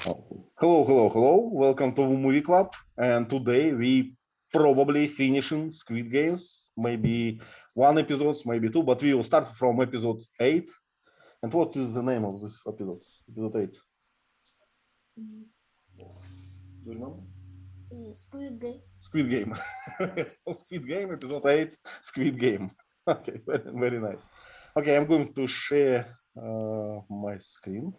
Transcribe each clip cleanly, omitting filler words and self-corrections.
Hello. Welcome to Movie Club. And today we probably finishing Squid Games. Maybe one episode, maybe two, but we will start from episode 8. And what is the name of this episode? Episode 8. Do you know? Squid Game. Squid Game. So Squid Game, episode 8, Squid Game. Okay, very nice. Okay, I'm going to share my screen.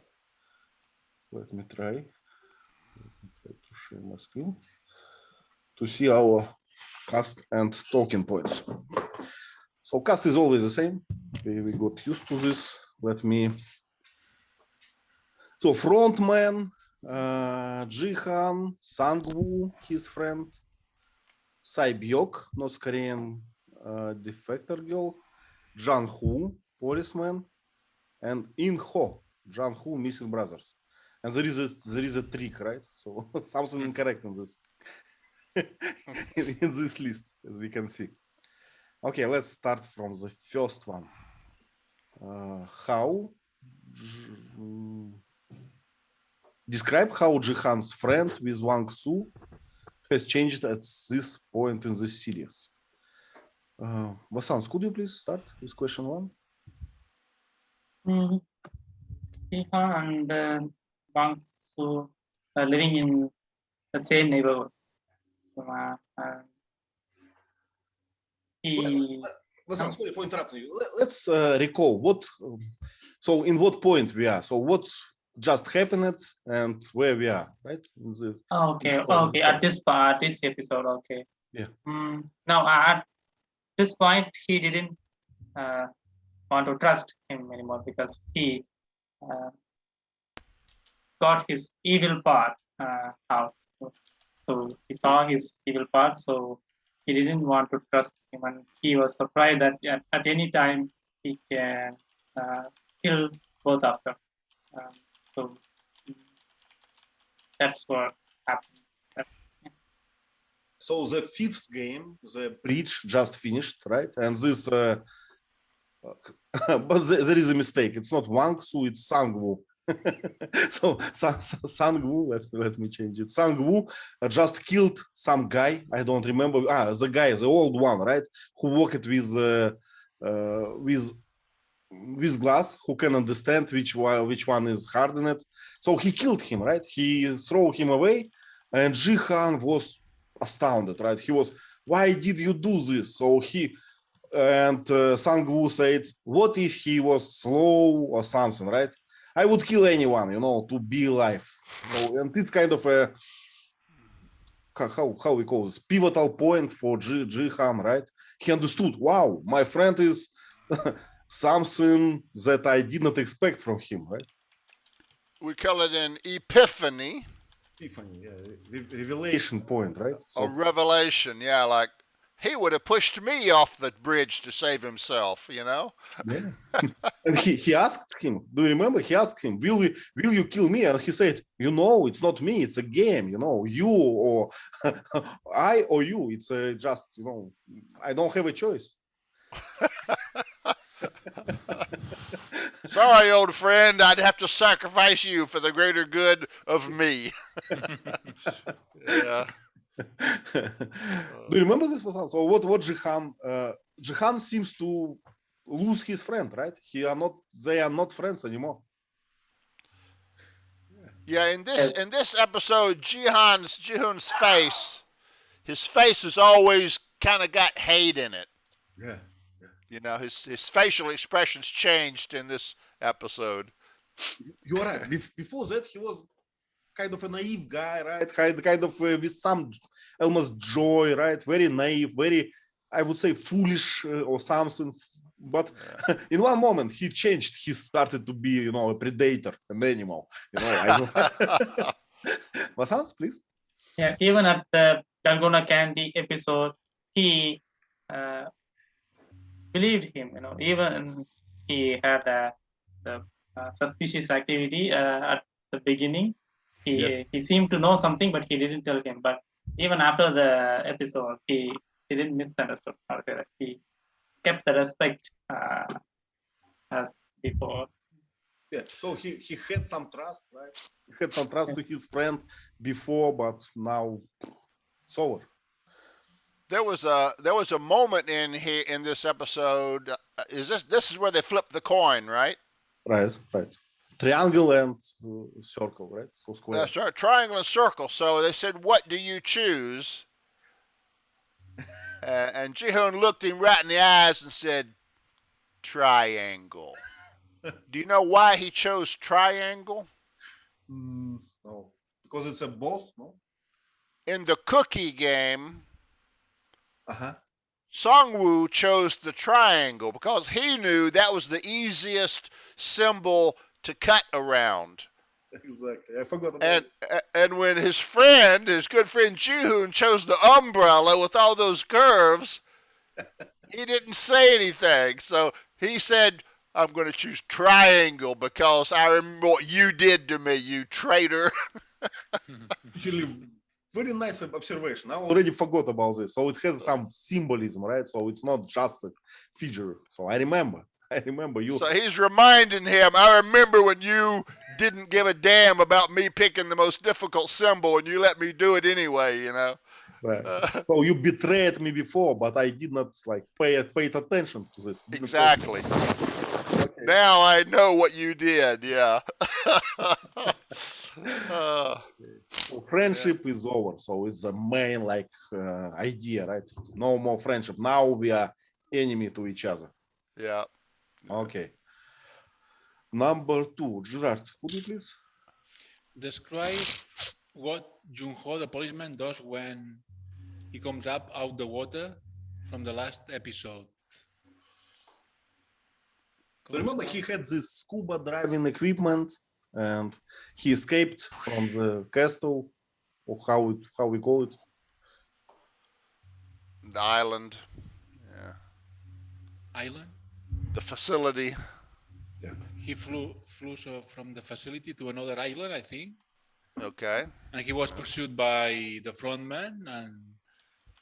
Let me try to share my screen to see our cast and talking points. So cast is always the same. We got used to this. Let me. So frontman, Gi-hun, Sang-woo, his friend, Sae-byok, North Korean defector girl, Jun-ho, policeman, and In-ho, Jun-ho, missing brothers. And there is a trick, right? So something incorrect in this in this list, as we can see. Okay, let's start from the first one. Describe how Ji-hun's friend with Wang Su has changed at this point in the series. Vasanth, could you please start with question 1? Jehan and Wang Su are living in the same neighborhood. Vasanth, sorry for interrupting you. Let's recall what. So, in what point we are? So, what just happened and where we are, right? Okay. At this episode, okay. Yeah. Now, at this point, he didn't want to trust him anymore because he got his evil part out. So he saw his evil part, so he didn't want to trust him, and he was surprised that at any time he can kill both of them. So that's what happened. So the 5th game, the bridge just finished, right? And this, but there is a mistake. It's not Wang Su, it's Sang-woo. So Sang-woo, let me change it. Sang-woo just killed some guy. I don't remember. The guy, the old one, right? Who walked with glass, who can understand which one is hardened. So he killed him, right? He threw him away, and Gi-hun was astounded, right? He was, why did you do this? So Sang-woo said, what if he was slow or something, right? I would kill anyone, to be alive. So, and it's kind of a, how we call this, pivotal point for Gi-hun, right? He understood, wow, my friend is something that I did not expect from him, right? We call it an epiphany. Epiphany, yeah, revelation point, right? So, a revelation, yeah, like he would have pushed me off the bridge to save himself, Yeah. And he asked him, do you remember? He asked him, will you kill me? And he said, it's not me, it's a game, you or I or you. It's just, I don't have a choice. Sorry, old friend, I'd have to sacrifice you for the greater good of me. Yeah. Do you remember this? So what Gi-hun seems to lose his friend, right? They are not friends anymore. Yeah, in this episode, Ji-hun's face, his face has always kind of got hate in it. Yeah. His facial expressions changed in this episode. You're right. Before that, he was kind of a naive guy, right? Kind of with some almost joy, right? Very naive, very, I would say, foolish or something. But in one moment, he changed. He started to be, a predator, an animal. Vasanth, please. Yeah, even at the Dalgona Candy episode, he believed him. Even he had the suspicious activity at the beginning. He seemed to know something, but he didn't tell him. But even after the episode, he didn't misunderstood. He kept the respect as before. Yeah, so he had some trust, right? He had some trust to his friend before, but now it's over. There was a moment in here in this episode. Is this is where they flip the coin, right? Right. Triangle and circle, right? So square. That's right, triangle and circle. So they said, "What do you choose?" And Gi-hun looked him right in the eyes and said, "Triangle." Do you know why he chose triangle? No, because it's a boss, no? In the cookie game, Uh-huh. Songwoo chose the triangle because he knew that was the easiest symbol to cut around. Exactly. I forgot about And it. and when his friend, his good friend Ji-hun, chose the umbrella with all those curves, he didn't say anything. So he said, "I'm going to choose triangle because I remember what you did to me, you traitor." Actually, very nice observation. I already forgot about this. So it has some symbolism, right? So it's not just a figure. So I remember you. So he's reminding him, "I remember when you didn't give a damn about me picking the most difficult symbol and you let me do it anyway, you know." Right. So you betrayed me before, but I did not like paid attention to this. Exactly. Okay. Now I know what you did, yeah. So friendship is over. So it's the main like idea, right? No more friendship. Now we are enemy to each other. Yeah. Okay. Number 2, Gerard, could you please describe what Jun-ho, the policeman, does when he comes up out the water from the last episode? So remember he had this scuba diving equipment and he escaped from the castle, or how we call it. The island. Yeah. Island? The facility. He flew from the facility to another island, I think. Okay. And he was pursued by the frontman and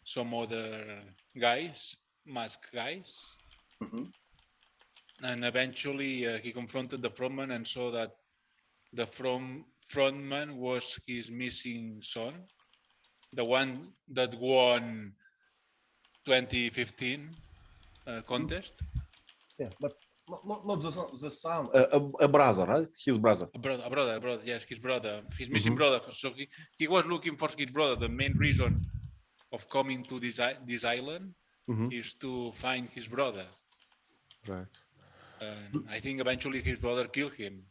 some other guys, masked guys. Mhm. And eventually he confronted the frontman and saw that the frontman was his missing son, the one that won 2015 contest. Yeah, but not the son, a brother, right? His brother. A brother, yes, his brother, his missing brother. So he was looking for his brother. The main reason of coming to this island is to find his brother. Right. And I think eventually his brother killed him.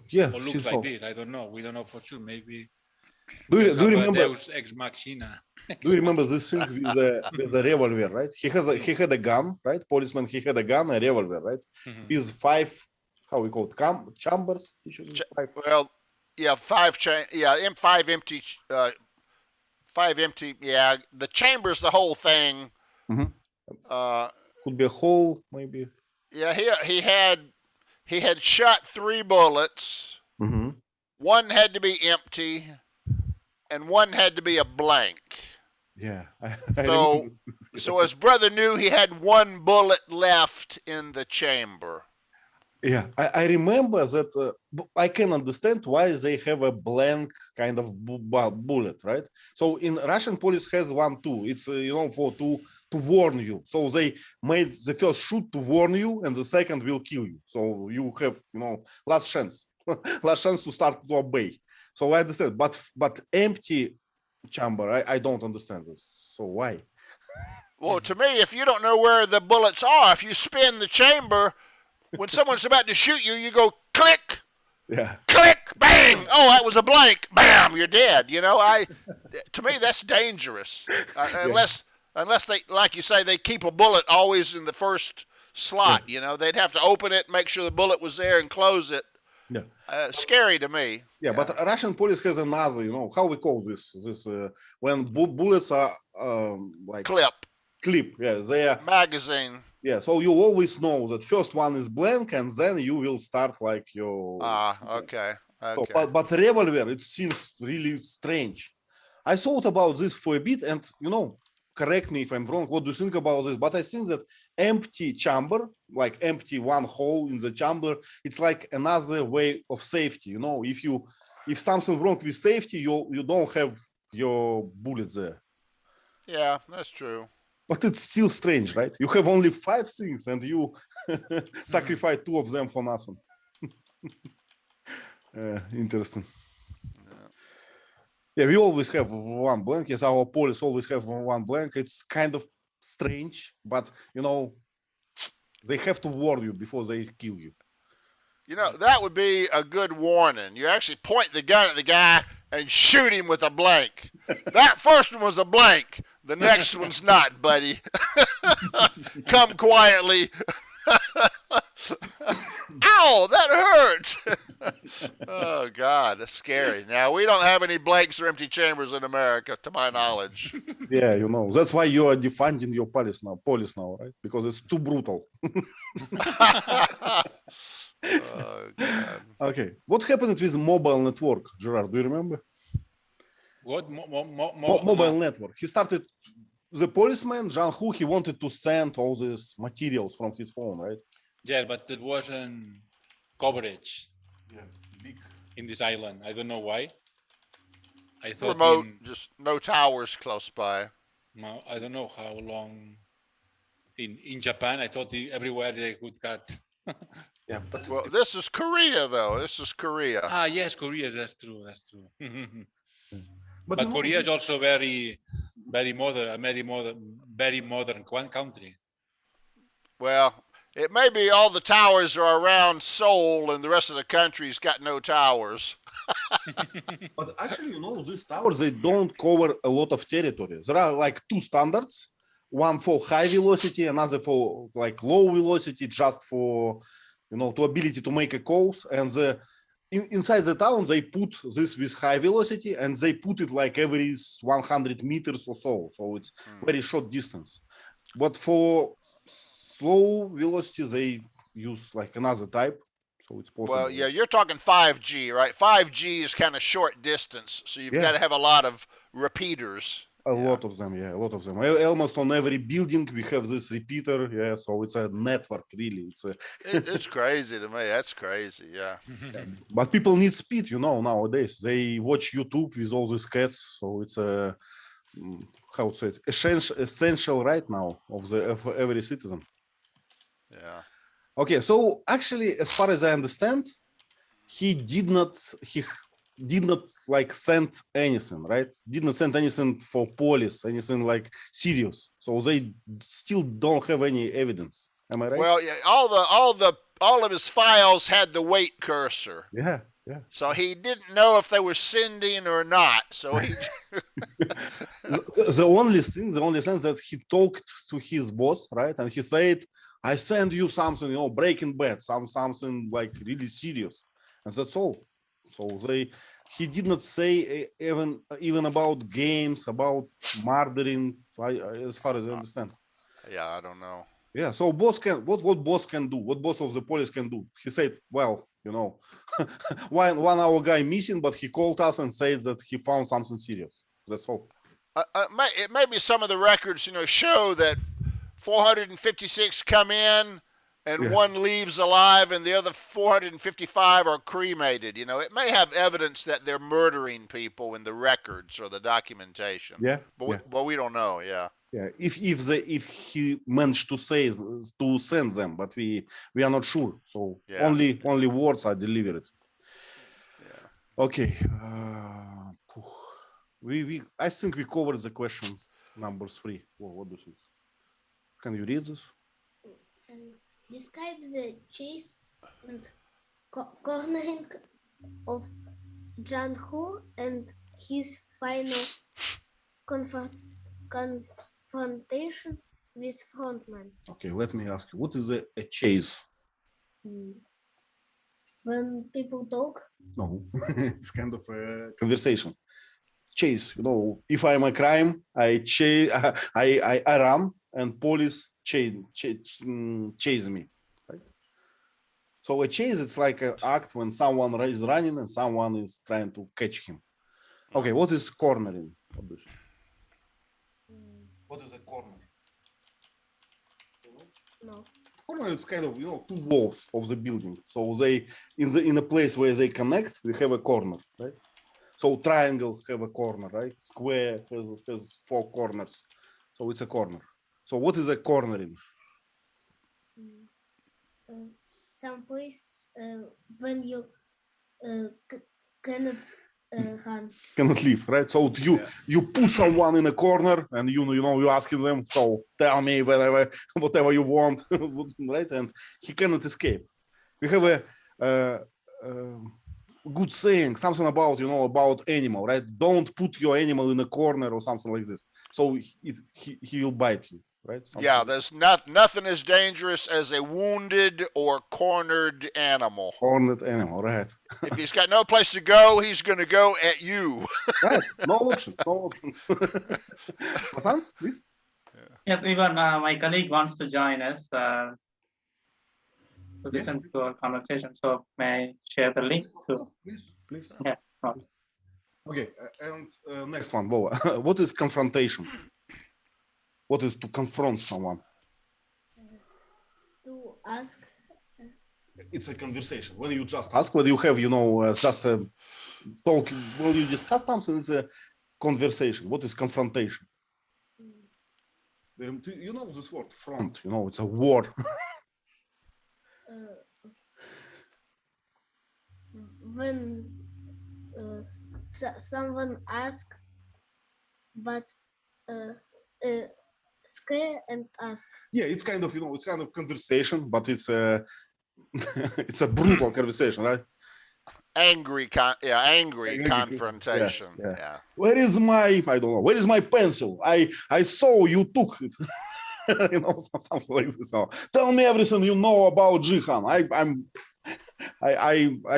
Yeah. Or looks like this. I don't know. We don't know for sure. Maybe. Do you remember? Deus ex machina. Do you remember this thing with a revolver, right? He had a gun, right? Policeman, he had a gun, a revolver, right? With 5, how we call it, chambers. Well, yeah, 5 5 empty. 5 empty. Yeah, the chamber's the whole thing. Could be a hole, maybe. Yeah, he had shot 3 bullets. One had to be empty, and one had to be a blank. Yeah. So his brother knew he had 1 bullet left in the chamber. Yeah, I remember that. I can understand why they have a blank kind of bullet, right? So in Russian police has 1 too. It's for to warn you. So they made the first shoot to warn you, and the second will kill you. So you have last chance, last chance to start to obey. So I understand, but empty chamber, I don't understand this. So why? Well, to me, if you don't know where the bullets are, if you spin the chamber, when someone's about to shoot you, you go click, click, bang. Oh, that was a blank. Bam, you're dead. To me, that's dangerous. Unless they, like you say, they keep a bullet always in the first slot. They'd have to open it, make sure the bullet was there, and close it. Yeah. Scary to me. Yeah, but Russian police has another, how we call this when bullets are like clip. Yeah, they are magazine. Yeah, so you always know that first one is blank, and then you will start like your. Okay. So, but revolver, it seems really strange. I thought about this for a bit, and correct me if I'm wrong. What do you think about this? But I think that empty chamber, like empty one hole in the chamber, it's like another way of safety. You know, if something wrong with safety, you don't have your bullet there. Yeah, that's true. But it's still strange, right? You have only 5 things and you sacrifice 2 of them for nothing. Interesting. Yeah, we always have one blank. Yes, our police always have one blank. It's kind of strange, but you know, they have to warn you before they kill you. You know, that would be a good warning. You actually point the gun at the guy and shoot him with a blank. That first one was a blank. The next one's not, buddy. Come quietly. Ow, that hurt. Oh, God, that's scary. Now, we don't have any blanks or empty chambers in America, to my knowledge. Yeah, you know, that's why you are defunding your police now, right? Because it's too brutal. Oh, God. Okay, what happened with mobile network, Gerard? Do you remember? What? Mobile network. He started, the policeman, Jun-ho, he wanted to send all these materials from his phone, right? Yeah, but it wasn't coverage. Yeah, big. In this island. I don't know why. I thought Remote, just no towers close by. I don't know how long. In Japan, I thought everywhere they could cut. Yeah, but Well, this is Korea, though. This is Korea. Yes, Korea. That's true. but But Korea is also very modern country. Well, it may be all the towers are around Seoul and the rest of the country's got no towers. But actually, you know, these towers, they don't cover a lot of territory. There are like 2 standards, one for high velocity, another for like low velocity, just for, you know, to ability to make a calls. And inside the town, they put this with high velocity and they put it like every 100 meters or so. So it's very short distance. But for slow velocity, they use like another type. So it's possible. Well, yeah, you're talking 5G, right? 5G is kind of short distance, so you've got to have a lot of repeaters. A lot of them, yeah, a lot of them. Almost on every building we have this repeater, yeah. So it's a network, really. It's crazy to me. That's crazy, yeah. But people need speed, you know. Nowadays they watch YouTube with all these cats, so it's a how to say it, essential right now of every citizen. Yeah. Okay, so actually, as far as I understand, he did not like send anything, right? Did not send anything for police, anything like serious. So they still don't have any evidence. Am I right? Well, yeah, all of his files had the wait cursor. Yeah. So he didn't know if they were sending or not. So he the only thing that he talked to his boss, right? And he said, I send you something, you know, Breaking Bad, something like really serious. And that's all. So he did not say even about games, about murdering, as far as I understand. Yeah, I don't know. Yeah, so boss can what boss can do, what boss of the police can do. He said, well, you know, one our guy missing, but he called us and said that he found something serious. That's all. It may be some of the records, you know, show that 456 come in and one leaves alive and the other 455 are cremated. You know, it may have evidence that they're murdering people in the records or the documentation. Yeah. But we don't know. Yeah. Yeah. If he managed to send them, but we are not sure. So only words are delivered. Yeah. Okay. I think we covered the questions number 3. What do you think? Can you read this? Describe the chase and cornering of Jun-ho and his final confrontation with frontman. Okay, let me ask you, what is a chase? When people talk? No, it's kind of a conversation. Chase, you know, if I'm a crime, I run and police chase me. Right? So a chase, it's like an act when someone is running and someone is trying to catch him. Okay, what is cornering? What is a corner? No. Corner is kind of two walls of the building. So they in a place where they connect, we have a corner, right? So triangle have a corner, right? Square has 4 corners, so it's a corner. So what is a cornering? Some place when you cannot run. Cannot leave, right? So you put someone in a corner, and you asking them, so tell me whatever you want, right? And he cannot escape. We have a good saying, something about about animal, right? Don't put your animal in a corner or something like this. So he will bite you, right? Yeah, there's nothing as dangerous as a wounded or cornered animal. Cornered animal, right? If he's got no place to go, he's going to go at you. Right, no options, no options. Vasanth, please. Yes, even my colleague wants to join us to listen to our conversation. So may I share the link? Please. Yeah. Okay, and next one, Vova. What is confrontation? What is to confront someone? To ask. It's a conversation. When you just ask, when you have, just a talk, when you discuss something, it's a conversation. What is confrontation? You know this word, front, it's a war. When someone asks, but scare and ask. Yeah, it's kind of, it's kind of conversation, but it's a it's a brutal conversation, right? Angry confrontation. Yeah. Where is my, I don't know, where is my pencil? I saw you took it. Something like this. So, tell me everything you know about Jehan. I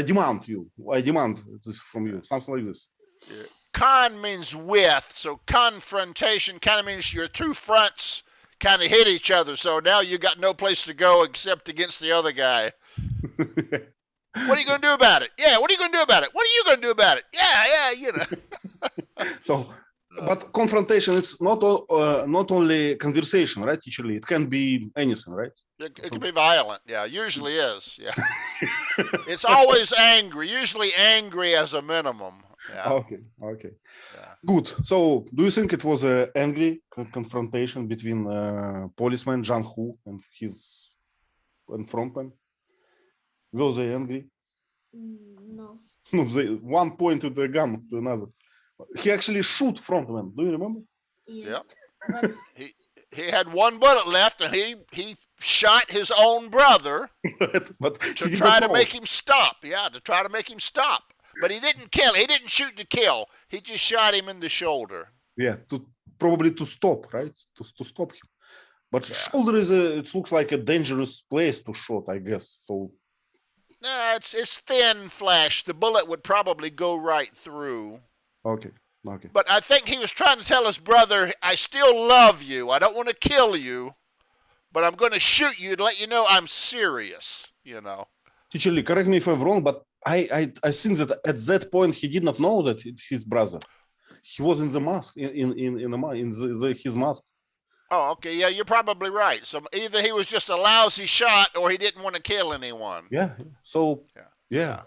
demand you. I demand this from you. Something like this. Yeah. Con means with, so confrontation kind of means your two fronts kind of hit each other. So now you got no place to go except against the other guy. What are you going to do about it? Yeah, what are you going to do about it? What are you going to do about it? Yeah, So, but confrontation, it's not only conversation, right? Usually, it can be anything, right? It can be violent. Yeah, usually is. Yeah. It's always angry, usually angry as a minimum. Yeah. Okay. Yeah. Good. So, do you think it was an angry confrontation between policeman Jun-ho and his frontman? Were they angry? No. No, one pointed the gun to another. He actually shoot frontman. Do you remember? Yes. Yep. He had one bullet left, and he shot his own brother but to try to make him stop. Yeah, to try to make him stop. But he didn't kill. He didn't shoot to kill. He just shot him in the shoulder. Yeah, probably to stop, right? To stop him. But shoulder it looks like a dangerous place to shoot, I guess. So. It's thin flesh. The bullet would probably go right through. Okay. But I think he was trying to tell his brother, I still love you. I don't want to kill you, but I'm going to shoot you to let you know I'm serious, T.Lee, correct me if I'm wrong, but I think that at that point he did not know that it's his brother. He was in the mask, in his mask. Oh, okay. Yeah, you're probably right. So either he was just a lousy shot or he didn't want to kill anyone. Yeah. So, yeah.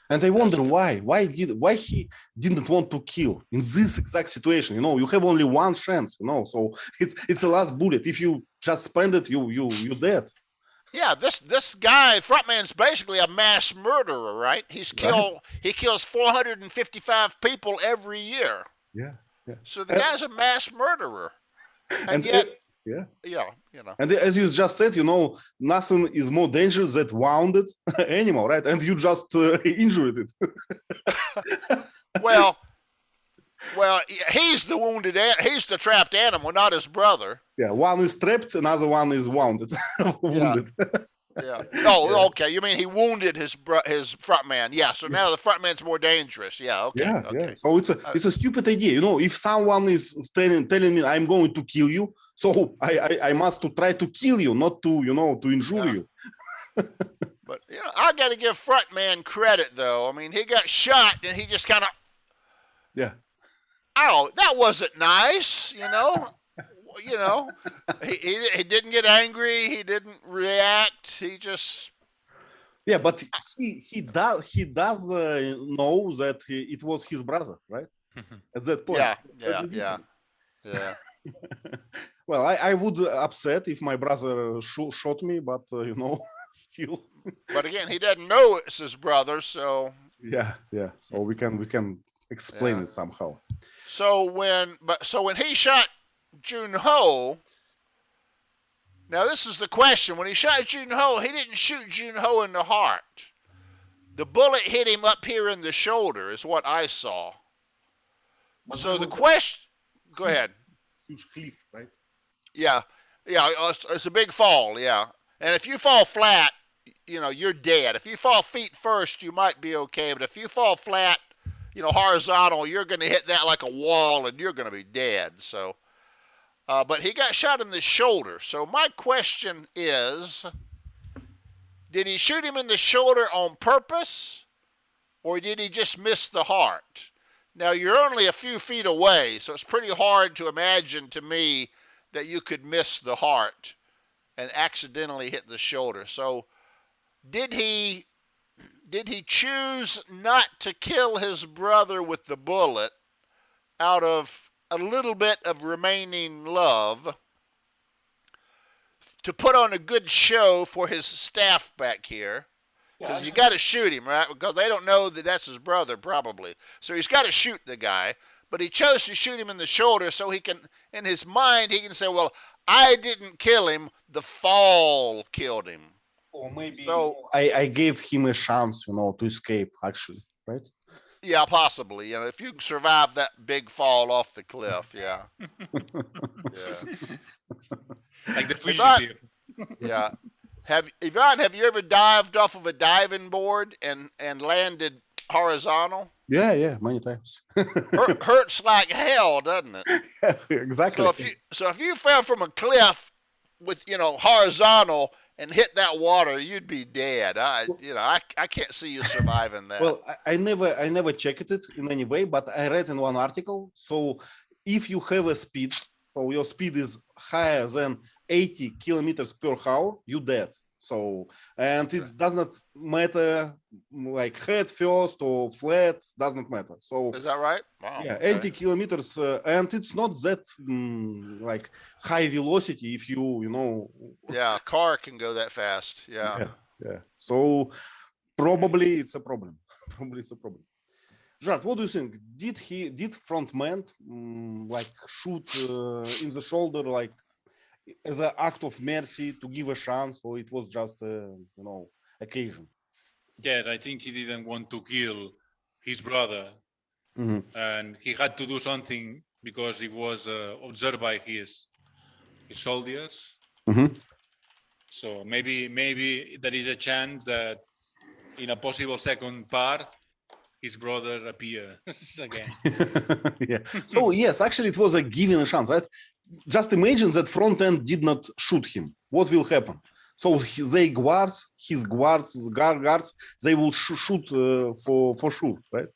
And I wonder why he didn't want to kill in this exact situation. You have only one chance, so it's the last bullet. If you just spend it, you're dead. Yeah, this guy, frontman's basically a mass murderer, right? He kills 455 people every year. Yeah. So the guy's a mass murderer. And yet, And as you just said, nothing is more dangerous than wounded animal, right? And you just injured it. well, he's the wounded, he's the trapped animal, not his brother. Yeah, one is trapped, another one is wounded. Wounded. Yeah. Oh, okay. You mean he wounded his frontman? Yeah. So now the frontman's more dangerous. Yeah. Okay. Yeah. So it's a stupid idea. If someone is telling me I'm going to kill you, so I must to try to kill you, not to to injure you. But I got to give frontman credit though. I mean, he got shot and he just kind of. Yeah. Oh, that wasn't nice. you know, he didn't get angry. He didn't react. He just. Yeah, but he does know that it was his brother, right? At that point. Yeah. Well, I would upset if my brother shot me, but still. But again, he doesn't know it's his brother, so. Yeah. So we can explain it somehow. So when he shot Jun-ho, now this is the question. When he shot Jun-ho, he didn't shoot Jun-ho in the heart. The bullet hit him up here in the shoulder, is what I saw. But so the question. Go ahead. Huge cliff, right? Yeah, it's a big fall, yeah. And if you fall flat, you're dead. If you fall feet first, you might be okay. But if you fall flat, horizontal, you're going to hit that like a wall and you're going to be dead. So, but he got shot in the shoulder. So my question is, did he shoot him in the shoulder on purpose or did he just miss the heart? Now, you're only a few feet away, so it's pretty hard to imagine to me that you could miss the heart and accidentally hit the shoulder. So did he choose not to kill his brother with the bullet out of a little bit of remaining love to put on a good show for his staff back here? Because you got to shoot him, right? Because they don't know that that's his brother, probably. So he's got to shoot the guy. But he chose to shoot him in the shoulder so he can, in his mind, he can say, well, I didn't kill him. The fall killed him. Or maybe so, I gave him a chance, to escape, actually, right? Yeah, possibly. If you can survive that big fall off the cliff, yeah. Like the fugitive. Yeah. Yvonne, have you ever dived off of a diving board and landed horizontal? Yeah, many times. Hurts like hell, doesn't it? Yeah, exactly. So if you fell from a cliff with horizontal and hit that water, you'd be dead. I can't see you surviving that. Well, I never checked it in any way, but I read in one article. So if you have a speed, so your speed is higher than 80 kilometers per hour, you're dead. So, and it does not matter like head first or flat, doesn't matter. So is that right? Wow. Yeah, 80 kilometers, and it's not that like high velocity if you. Yeah, a car can go that fast. Yeah. So probably it's a problem. Jad, what do you think? Did frontman like shoot in the shoulder like as an act of mercy to give a chance, or it was just occasion? Yeah, I think he didn't want to kill his brother, and he had to do something because he was observed by his soldiers. So maybe there is a chance that in a possible second part, his brother appears again. Yeah. So yes, actually, it was a given a chance, right? Just imagine that front end did not shoot him. What will happen? So his guards, they will shoot for sure, right?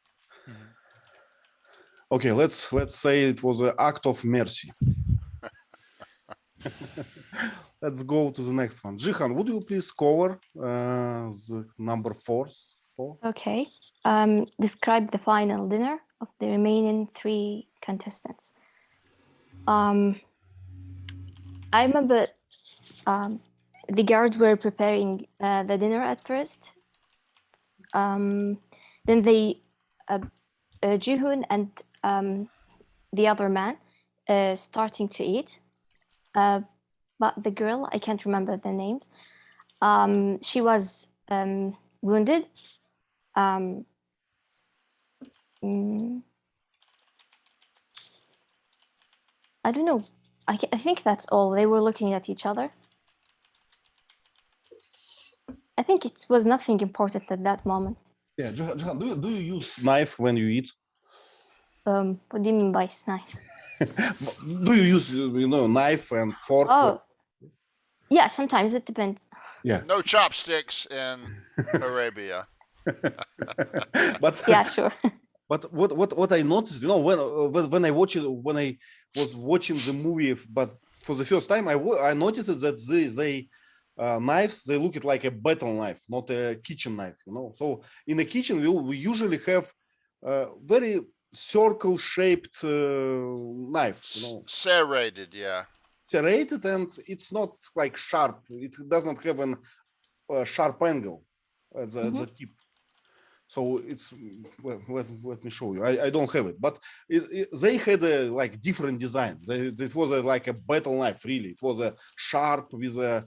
Okay, let's say it was an act of mercy. Let's go to the next one. Gi-hun, would you please cover the number 4? Okay. Describe the final dinner of the remaining 3 contestants. I remember the guards were preparing the dinner at first. Then they, Ji-hun and the other man starting to eat. But the girl, I can't remember the names. She was wounded. I don't know. I think that's all. They were looking at each other. I think it was nothing important at that moment. Yeah, Jehan, do you use knife when you eat? What do you mean by knife? Do you use knife and fork? Oh, yeah. Sometimes it depends. Yeah. No chopsticks in Arabia. But yeah, sure. But what I noticed, when I was watching the movie, but for the first time, I noticed that they knives, they look like a battle knife, not a kitchen knife, you know. So in the kitchen, we usually have very circle-shaped knife, you know. Serrated, yeah. Serrated, and it's not like sharp. It doesn't have a sharp angle at the tip. So it's, well, let me show you. I don't have it, but they had a like different design. It was like a battle knife, really. It was a sharp with a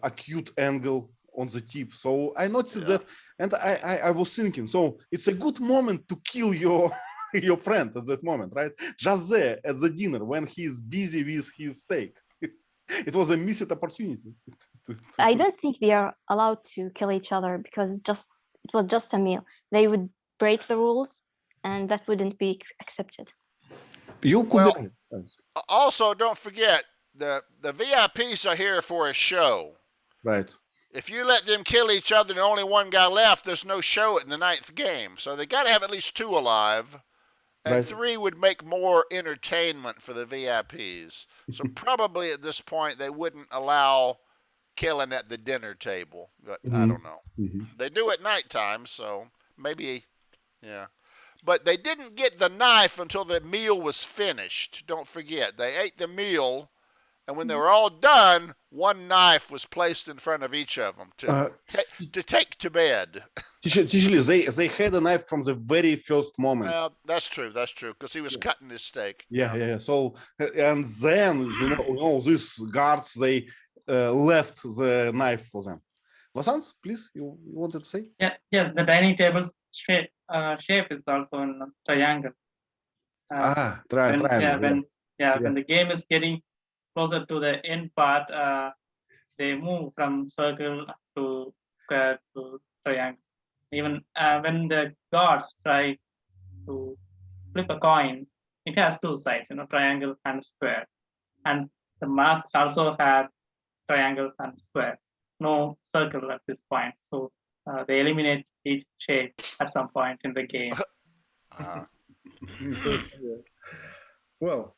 acute angle on the tip. So I noticed that, and I was thinking, so it's a good moment to kill your your friend at that moment, right? Just there at the dinner when he's busy with his steak. It was a missed opportunity. I don't think they are allowed to kill each other because it was just a meal. They would break the rules, and that wouldn't be accepted. You could. Well, also, don't forget the VIPs are here for a show. Right. If you let them kill each other and only one guy left, there's no show in the 9th game. So they got to have at least 2 alive. And Right. 3 would make more entertainment for the VIPs. So probably at this point they wouldn't allow killing at the dinner table. But I don't know. They do at nighttime, so maybe, yeah. But they didn't get the knife until the meal was finished. Don't forget, they ate the meal, and when they were all done, one knife was placed in front of each of them to take to bed. Usually they had a knife from the very first moment. Well, that's true, because he was cutting his steak. Yeah. So, and then, you know these guards, they left the knife for them. Vasanth, please, you wanted to say? Yeah, yes, the dining table's shape is also in a triangle. Triangle. When the game is getting closer to the end part, they move from circle to square to triangle. Even when the guards try to flip a coin, it has 2 sides, you know, triangle and square. And the masks also have triangle and square, no circle at this point. So they eliminate each shape at some point in the game. Well,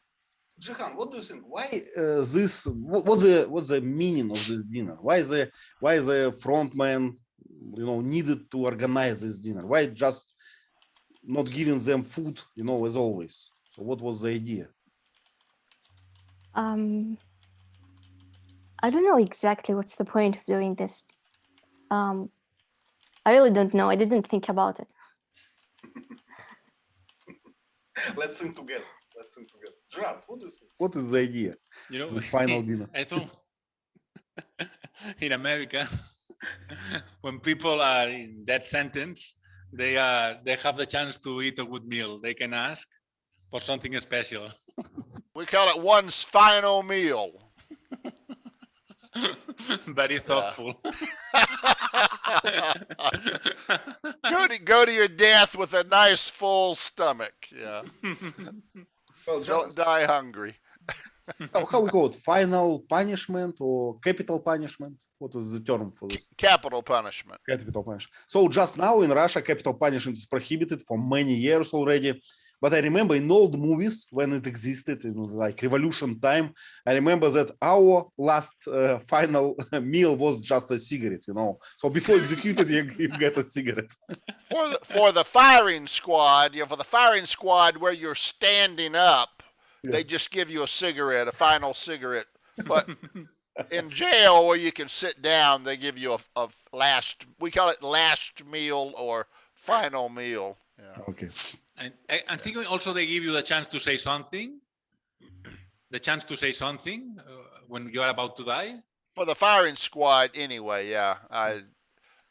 Jehan, what do you think? Why this? What's the meaning of this dinner? Why the frontman, you know, needed to organize this dinner? Why just not giving them food, you know, as always? So what was the idea? I don't know exactly what's the point of doing this. I really don't know. I didn't think about it. Let's sing together. Gerard, what do you think? What is the idea? You know, the final dinner. I thought in America, when people are in that sentence, they have the chance to eat a good meal. They can ask for something special. We call it one's final meal. Very thoughtful. Go to your death with a nice full stomach. Yeah. Well, don't die hungry. How we call it? Final punishment or capital punishment? What is the term for this? Capital punishment. Capital punishment. So just now in Russia, capital punishment is prohibited for many years already. But I remember in old movies when it existed, in like revolution time, I remember that our last final meal was just a cigarette, you know. So before executed, you get a cigarette. For the firing squad, for the firing squad where you're standing up, they just give you a cigarette, a final cigarette. But in jail where you can sit down, they give you a last, we call it last meal or final meal. Yeah. Okay. And I think also they give you the chance to say something. The chance to say something when you're about to die. For the firing squad, anyway, yeah.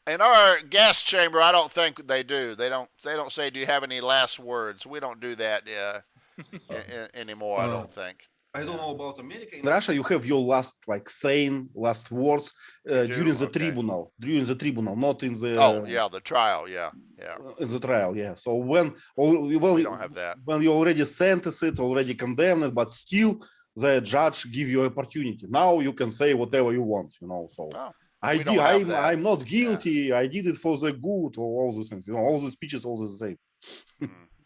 In our gas chamber, I don't think they do. They don't say, "Do you have any last words?" We don't do that anymore. I don't think. I don't know about America. In Russia, you have your last last words during the tribunal. During the tribunal, not in the. Oh yeah, the trial. Yeah. In the trial, yeah. So when we don't have that. When you already sentenced it, already condemned it, but still the judge give you opportunity. Now you can say whatever you want, you know. So I'm not guilty. Yeah. I did it for the good, or all those things. You know, all the speeches, all the same.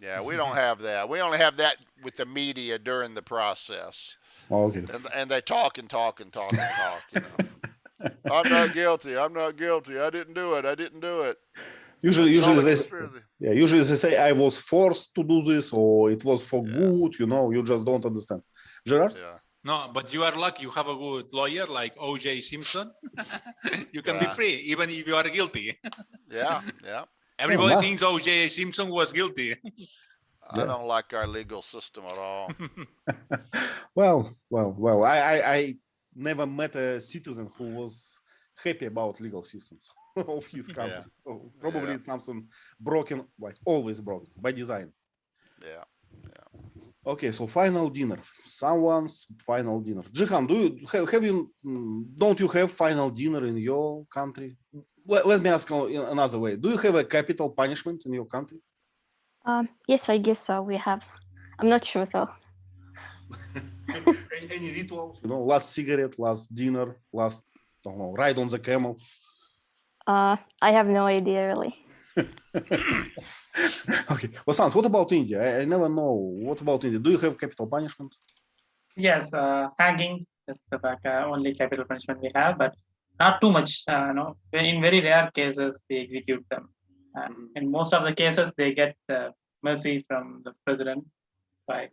Yeah, we don't have that. We only have that with the media during the process. Oh, okay. And they talk and talk and talk and talk. You know, I'm not guilty. I'm not guilty. I didn't do it. I didn't do it. Usually It's all a they conspiracy. usually they say I was forced to do this or it was for Yeah. good. You know, you just don't understand. Gerard? Yeah. No, but you are lucky. You have a good lawyer like O.J. Simpson. You can be Yeah. free even if you are guilty. Yeah. Yeah. Everybody wow. thinks O.J. Simpson was guilty. I don't like our legal system at all. Well. I never met a citizen who was happy about legal systems of his country. Yeah. So probably Yeah. it's something broken, like always broken by design. Yeah. Okay, so final dinner. Someone's final dinner. Jehan, do you have you? Don't you have final dinner in your country? Let me ask in another way. Do you have a capital punishment in your country? Yes, I guess so. We have. I'm not sure though. Any rituals? You know, last cigarette, last dinner, last don't know, ride on the camel. I have no idea really. Okay, Vasanth, what about India? I never know. What about India? Do you have capital punishment? Yes, hanging is the only capital punishment we have, but not too much. No, in very rare cases we execute them. In most of the cases, they get mercy from the president by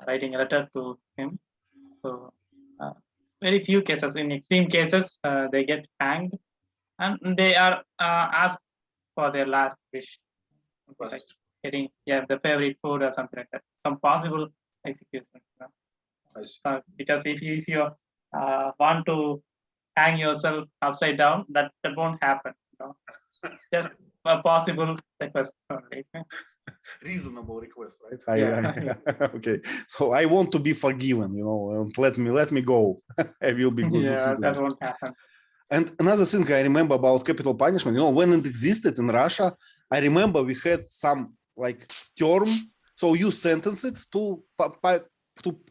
writing a letter to him. So, very few cases. In extreme cases, they get hanged, and they are asked for their last wish, like getting the favorite food or something like that. Some possible execution. You know? Because if you want to hang yourself upside down, that won't happen. You know? Just a possible request only. Reasonable request, right? Yeah. Okay, so I want to be forgiven, you know, and let me go. I will be good. Yeah, that won't happen. And another thing I remember about capital punishment, you know, when it existed in Russia, I remember we had some like term. So you sentence it to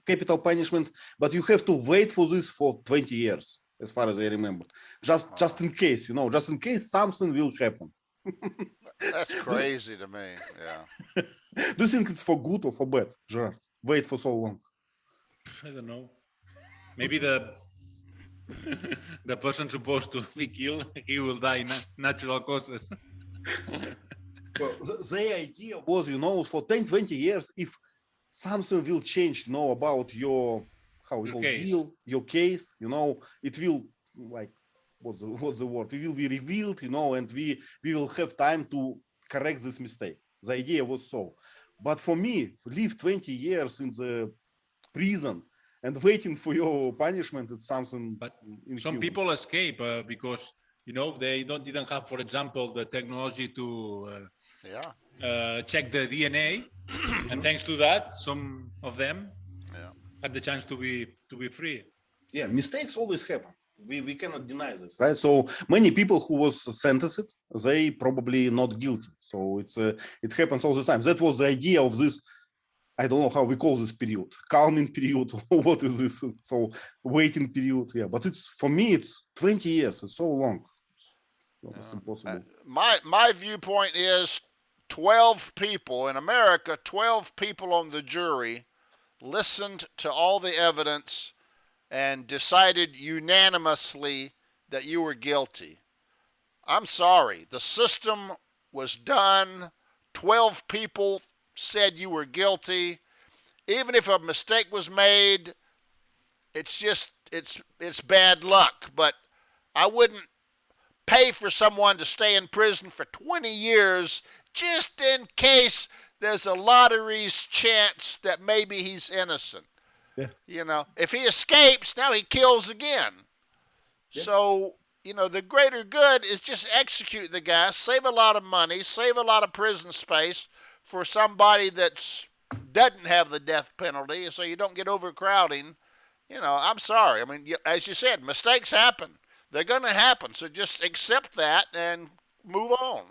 capital punishment, but you have to wait for this for 20 years, as far as I remember. Just in case, you know, just in case something will happen. That's crazy to me. Yeah. Do you think it's for good or for bad, Gerard? Wait for so long. I don't know. Maybe the person supposed to be killed, he will die natural causes. Well, the idea was, you know, for 10, 20 years, if something will change, you know, about your, how we call deal, your case, you know, it will, like, what's the word? It will be revealed, you know, and we will have time to correct this mistake. The idea was so. But for me, live 20 years in the prison and waiting for your punishment, it's something. But some people escape because, you know, they didn't have, for example, the technology to check the DNA, and thanks to that, some of them had the chance to be free. Yeah, mistakes always happen. We cannot deny this, right? So many people who was sentenced, they probably not guilty. So it happens all the time. That was the idea of this. I don't know how we call this period, calming period. What is this? So waiting period. Yeah, but it's for me, it's 20 years. It's so long. It's impossible. My viewpoint is 12 people in America. 12 people on the jury listened to all the evidence and decided unanimously that you were guilty. I'm sorry. The system was done. 12 people said you were guilty. Even if a mistake was made, it's just, it's bad luck. But I wouldn't pay for someone to stay in prison for 20 years just in case there's a lottery's chance that maybe he's innocent. Yeah. You know, if he escapes, now he kills again. Yeah. So, you know, the greater good is just execute the guy, save a lot of money, save a lot of prison space for somebody that doesn't have the death penalty, so you don't get overcrowding. You know, I'm sorry. I mean, as you said, mistakes happen. They're going to happen. So just accept that and move on.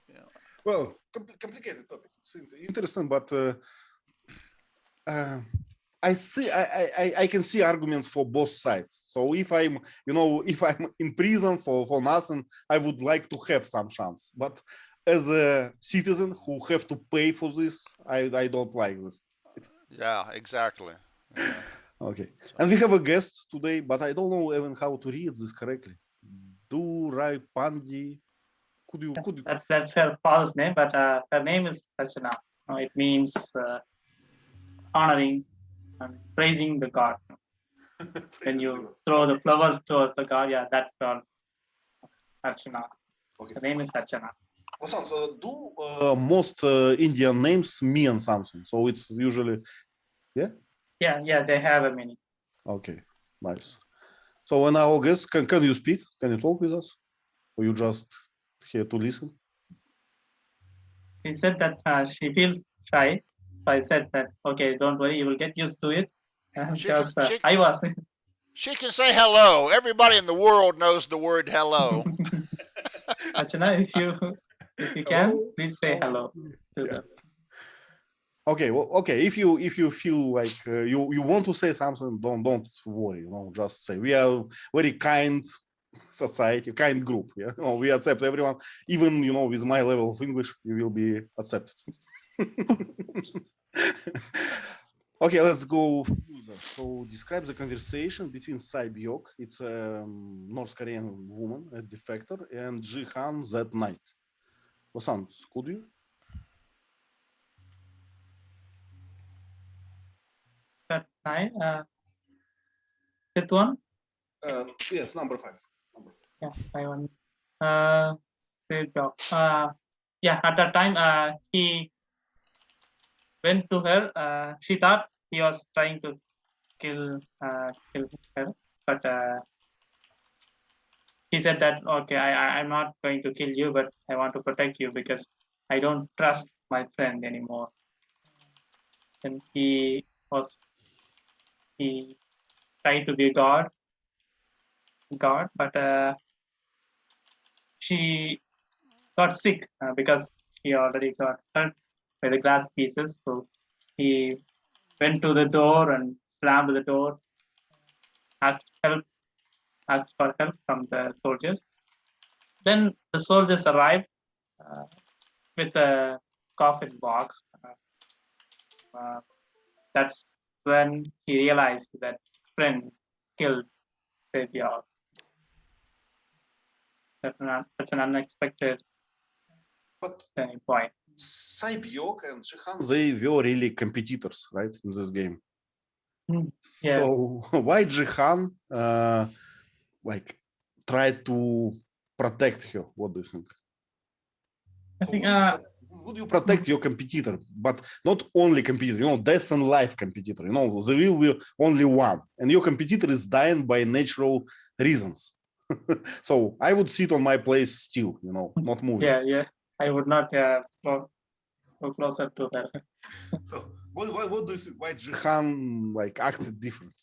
Yeah. Well, complicated topic. It's interesting, but I can see arguments for both sides. So if I'm in prison for nothing, I would like to have some chance. But as a citizen who have to pay for this, I don't like this. Yeah, exactly. Yeah. Okay. And we have a guest today, but I don't know even how to read this correctly. Durai Pandi. Could you? That's her father's name, but her name is Archana. It means honoring and praising the god. When you throw the flowers towards the god, yeah, that's called Archana. Okay. The name is Archana. So do most Indian names mean something? So it's usually, yeah? Yeah, they have a meaning. Okay, nice. So when our guest, can you speak? Can you talk with us? Or you just here to listen? She said that she feels shy. So I said that, okay, don't worry, you will get used to it. Because I was. She can say hello. Everybody in the world knows the word hello. Archana, if you can, please say hello to them. Okay, well, okay. If you feel like you want to say something, don't worry. Just say we are very kind society, kind group. Yeah, we accept everyone, even with my level of English, you will be accepted. Okay, let's go further. So describe the conversation between Sae-byok, it's a North Korean woman, a defector, and Gi-hun that night. Vasanth, could you? That night, that one? Yes, number 5. Yeah, I want. Yeah, at that time, he went to her. She thought he was trying to kill her, but he said that, okay, I'm not going to kill you, but I want to protect you because I don't trust my friend anymore. And he tried to be God, but she got sick because she already got hurt by the glass pieces. So he went to the door and slammed the door, asked for help from the soldiers. Then the soldiers arrived with a coffin box. That's when he realized that friend killed Savior. That's an unexpected point. Sae-byok and Jehan, they were really competitors, right, in this game. Yeah. So why Jehan tried to protect her? What do you think? I think would you protect your competitor, but not only competitor, death and life competitor, there will be only one, and your competitor is dying by natural reasons. So I would sit on my place still, not moving. Yeah, I would not go closer to her. So what do you think? Why Jehan acted different?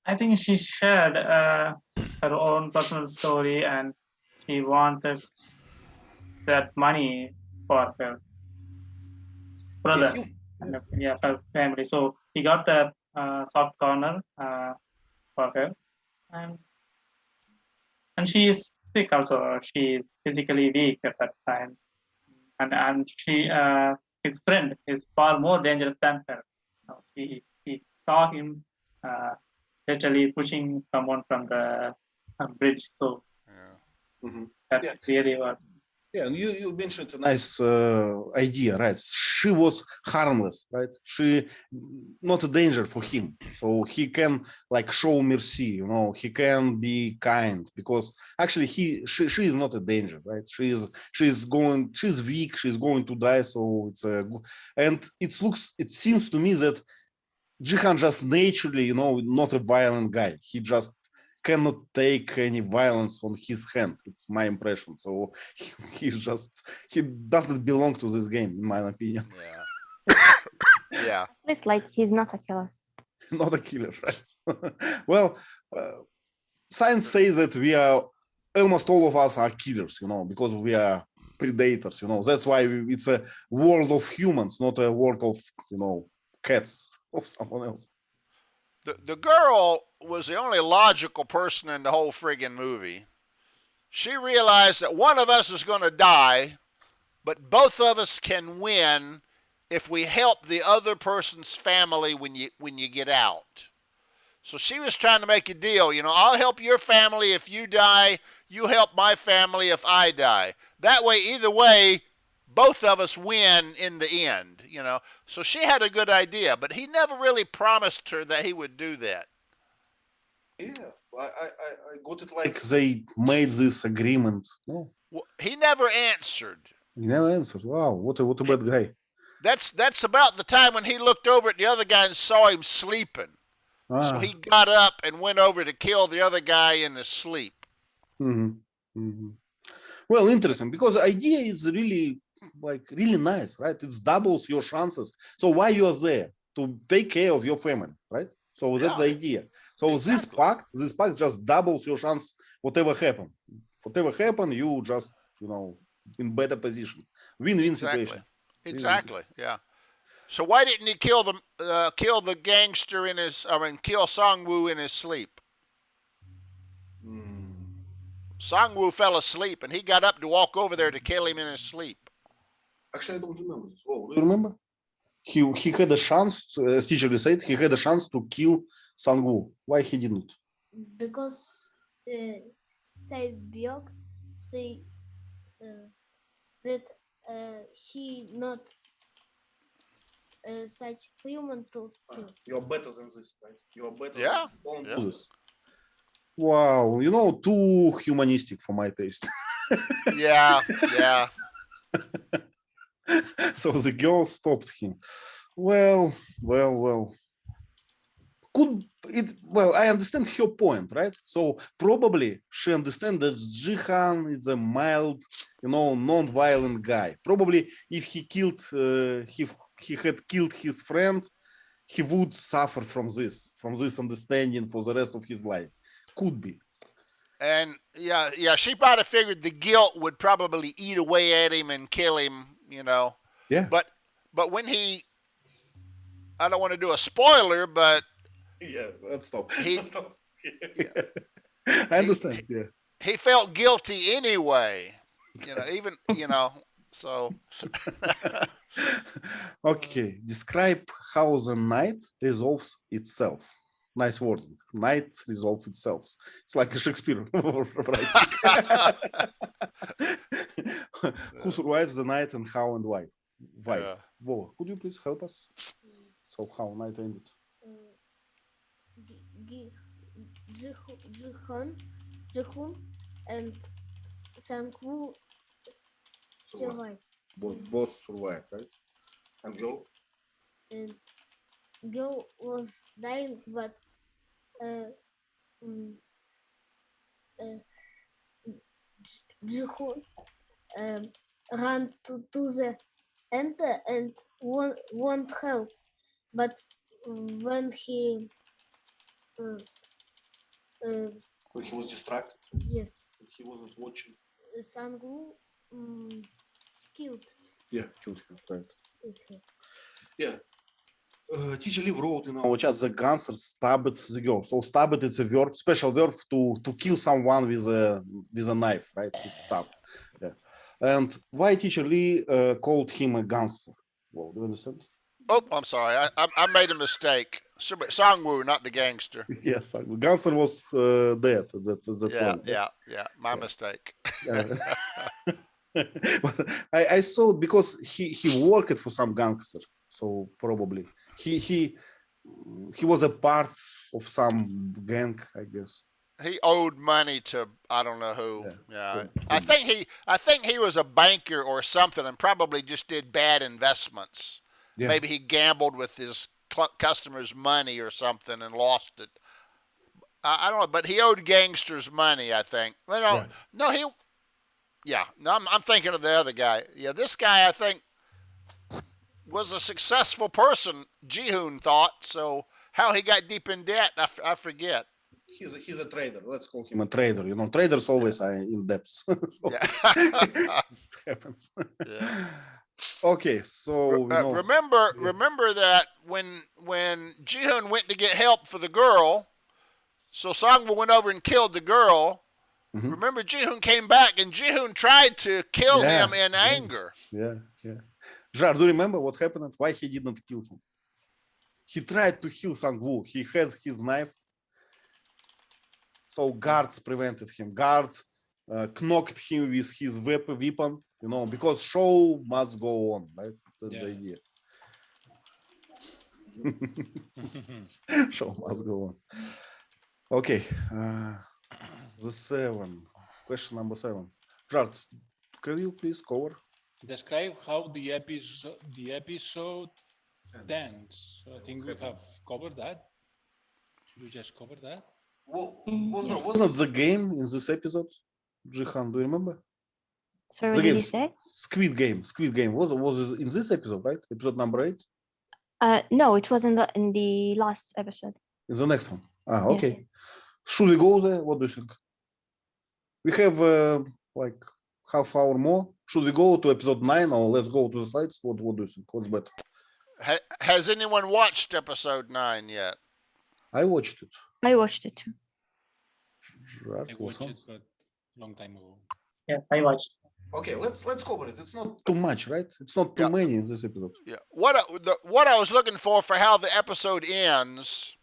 I think she shared her own personal story, and she wanted that money for her brother, her family. So he got the soft corner for her, and she is sick also. She is physically weak at that time, and she his friend is far more dangerous than her. He saw him literally pushing someone from the bridge. So that's really what. Yeah, and you mentioned a nice idea, right? She was harmless, right? She not a danger for him, so he can show mercy. He can be kind because actually she is not a danger, right? She's weak. She's going to die. So it's and it seems to me that Jehan just naturally, not a violent guy. He just cannot take any violence on his hand. It's my impression. So he doesn't belong to this game, in my opinion. Yeah. It's like he's not a killer. Not a killer, right? Well, science says that almost all of us are killers, because we are predators, That's why it's a world of humans, not a world of, cats, of someone else. The girl was the only logical person in the whole friggin' movie. She realized that one of us is going to die, but both of us can win if we help the other person's family when you get out. So she was trying to make a deal. You know, I'll help your family if you die. You help my family if I die. That way, either way, both of us win in the end, you know. So she had a good idea, but he never really promised her that he would do that. Yeah, I got it like they made this agreement. No, Well, he never answered. he never answered. Wow, what a bad guy. That's about the time when he looked over at the other guy and saw him sleeping. So he got up and went over to kill the other guy in his sleep. Well, interesting, because the idea is really really nice, right? It doubles your chances. So why you are there? To take care of your family, right? So that's the idea. So Exactly. this pact just doubles your chance. Whatever happen, you just in better position. Win-win situation. Exactly. Yeah. So why didn't he kill the gangster in his? Kill Sang-woo in his sleep? Sang-woo fell asleep, and he got up to walk over there to kill him in his sleep. Actually, I don't remember this. Oh, do you remember? He had a chance, as teacher said, he had a chance to kill Sang-woo. Why he didn't? Because Sae-byuk say that he not such human to kill. You're better than this, right? You're better. Yeah. Don't do this. Wow, too humanistic for my taste. Yeah. So the girl stopped him. Well. I understand her point, right? So probably she understands that Gi-hun is a mild, non-violent guy. Probably if he killed, he had killed his friend, he would suffer from this understanding for the rest of his life. Could be. And yeah, she probably figured the guilt would probably eat away at him and kill him, Yeah. But when I don't want to do a spoiler, but yeah, let's stop. I understand. He felt guilty anyway, so. Okay, describe how the night resolves itself. Nice word. Night resolves itself. It's like a Shakespeare, right? Who survives the night and how and why? Why? Whoa, could you please help us? So how night ended? Ji-hun and Sang-woo survived. Both survived, right? And girl? And girl was dying, but Ji-hun ran to the end and won't help. But when he was distracted. Yes. He wasn't watching. Sang-woo killed. Yeah, killed him, right. Him. Yeah. Teacher Lee wrote in our chat, the gangster stabbed the girl. So stabbed, it's a verb, special verb to kill someone with a knife, right? To stab. Yeah. And why teacher Lee called him a gangster? Well, do you understand? Oh, I'm sorry. I made a mistake. Sang-woo, not the gangster. Yes, gangster was dead at that point. Yeah. My mistake. But I saw because he worked for some gangster, so probably he was a part of some gang, I guess. He owed money to I don't know who. Yeah. I think he was a banker or something, and probably just did bad investments. Yeah. Maybe he gambled with his customers' money or something and lost it. I don't know, but he owed gangsters money, I think. I'm thinking of the other guy. Yeah, this guy I think was a successful person, Gi-hun thought. So how he got deep in debt, I forget. He's a trader. Let's call him a trader. Traders always are in debt. So it happens. Yeah. Okay, so remember that when Ji-hun went to get help for the girl, so Sang-woo went over and killed the girl. Mm-hmm. Remember, Ji-hun came back and Ji-hun tried to kill him in anger. Yeah. Jar, do you remember what happened? Why he didn't kill him? He tried to kill Sang-woo. He had his knife So guards prevented him. Guards knocked him with his weapon, you know, because show must go on, right? That's the idea. Show must go on. Okay, the 7. Question number 7. Jard, can you please cover? Describe how the episode ends. So I think we have covered that. We just covered that. Wasn't the game in this episode? Jehan, do you remember? Sorry, The what did game, you say? Squid Game. Squid Game was in this episode, right? Episode number 8. No, it was in the last episode. In the next one. Ah, Yeah. okay. Should we go there? What do you think? We have like half hour more. Should we go to episode 9 or let's go to the slides? What do you think? What's better? Has anyone watched episode 9 yet? I watched it. I watched it too. Jard, I watched it, but long time ago. Yes, I watched. Okay, let's cover it. It's not too much, right? It's not too many in this episode. Yeah. What I was looking for how the episode ends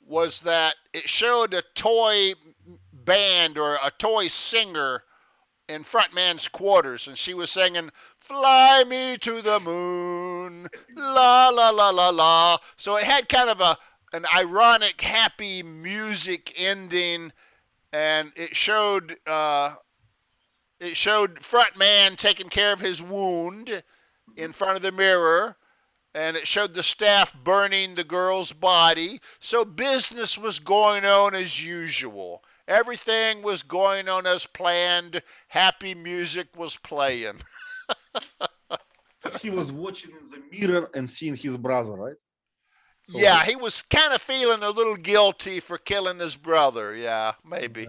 was that it showed a toy band or a toy singer in Frontman's quarters, and she was singing "Fly Me to the Moon," la la la la la. So it had kind of an ironic, happy music ending, and it showed Frontman taking care of his wound in front of the mirror, and it showed the staff burning the girl's body. So business was going on as usual. Everything was going on as planned. Happy music was playing. He was watching in the mirror and seeing his brother, right? So, yeah, he was kind of feeling a little guilty for killing his brother. Yeah, maybe.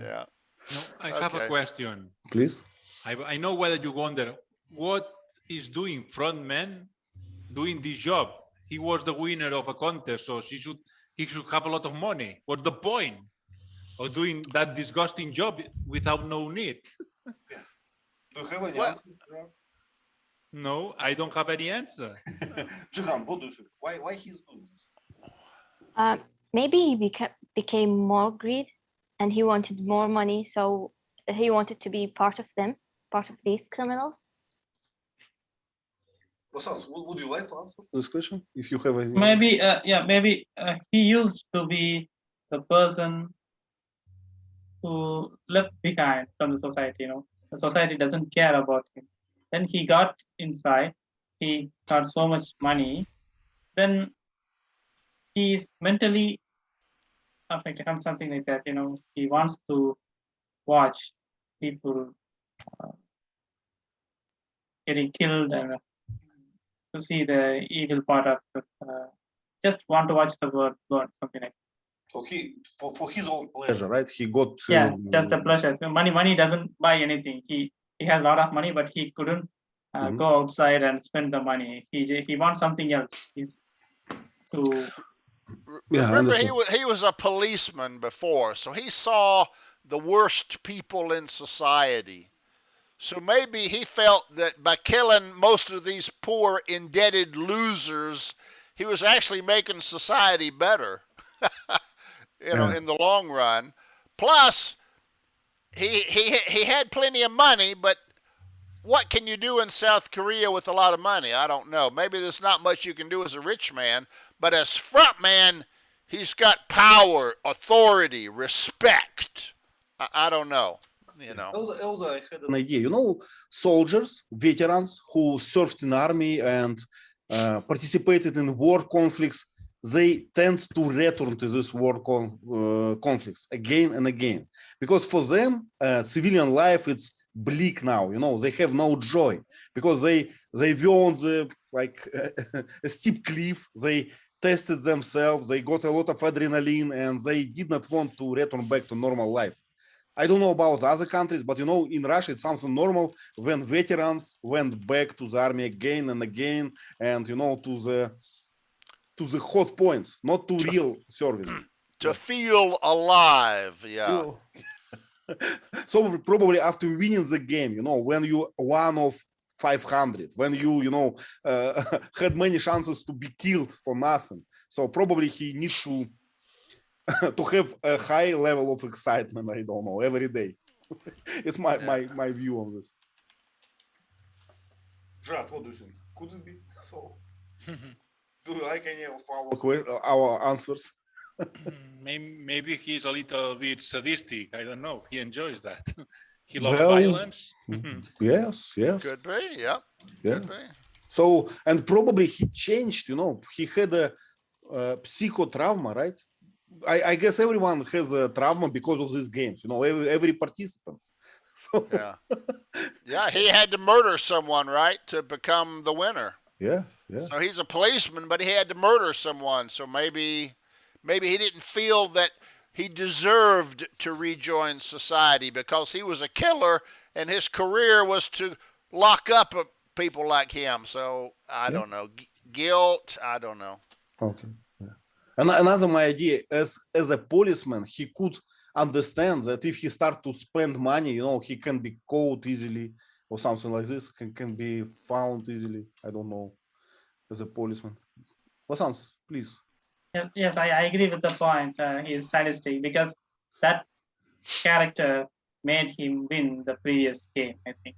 Yeah. No, I have a question. Please. I know whether you wonder what is doing Frontman doing this job. He was the winner of a contest, so he should have a lot of money. What's the point of doing that disgusting job without no need? Do you have any Well- answer? No, I don't have any answer. Jehan, what do you think? Why he's doing this? Maybe he became more greed, and he wanted more money, so he wanted to be part of them, part of these criminals. Vasanth, would you like to answer this question? If you have any... Maybe, he used to be the person who left behind from the society. You know, the society doesn't care about him. Then he got inside. He got so much money. Then he's mentally affected, something like that. You know, he wants to watch people getting killed and to see the evil part of it. Just want to watch the world burn, something like that. So he, for his own pleasure, right? He got... just a pleasure. Money doesn't buy anything. He has a lot of money, but he couldn't go outside and spend the money. He wants something else. Remember, he was a policeman before, so he saw the worst people in society. So maybe he felt that by killing most of these poor, indebted losers, he was actually making society better, in the long run. Plus, he had plenty of money, but what can you do in South Korea with a lot of money? I don't know. Maybe there's not much you can do as a rich man, but as front man, he's got power, authority, respect. I don't know. Also, I had an idea. Soldiers, veterans who served in army and participated in war conflicts, they tend to return to this war conflicts again and again. Because for them, civilian life, it's bleak now. They have no joy because they were on the a steep cliff. They tested themselves. They got a lot of adrenaline, and they did not want to return back to normal life. I don't know about other countries, but in Russia, it's something normal when veterans went back to the army again and again, and to the hot points, not to real service. To feel alive, yeah. So probably after winning the game, when you one of 500, when you had many chances to be killed for nothing. So probably he needs to to have a high level of excitement. I don't know, every day. It's my view on this. Gerard, what do you think? Could it be so? Do you like any of our answers? Maybe he's a little bit sadistic. I don't know. He enjoys that. He loves violence. Yes. Could be, yeah. Could be. So, and probably he changed, he had a psychotrauma, right? I guess everyone has a trauma because of these games, every participant. So yeah, he had to murder someone, right, to become the winner. Yeah. So he's a policeman, but he had to murder someone. So maybe he didn't feel that he deserved to rejoin society because he was a killer and his career was to lock up people like him. So I don't know. Guilt, I don't know. Okay. Yeah. And another my idea, as a policeman, he could understand that if he start to spend money, he can be caught easily or something like this, can be found easily. I don't know, as a policeman. Vasanth, please. Yes, I agree with the point. He's sadistic because that character made him win the previous game. I think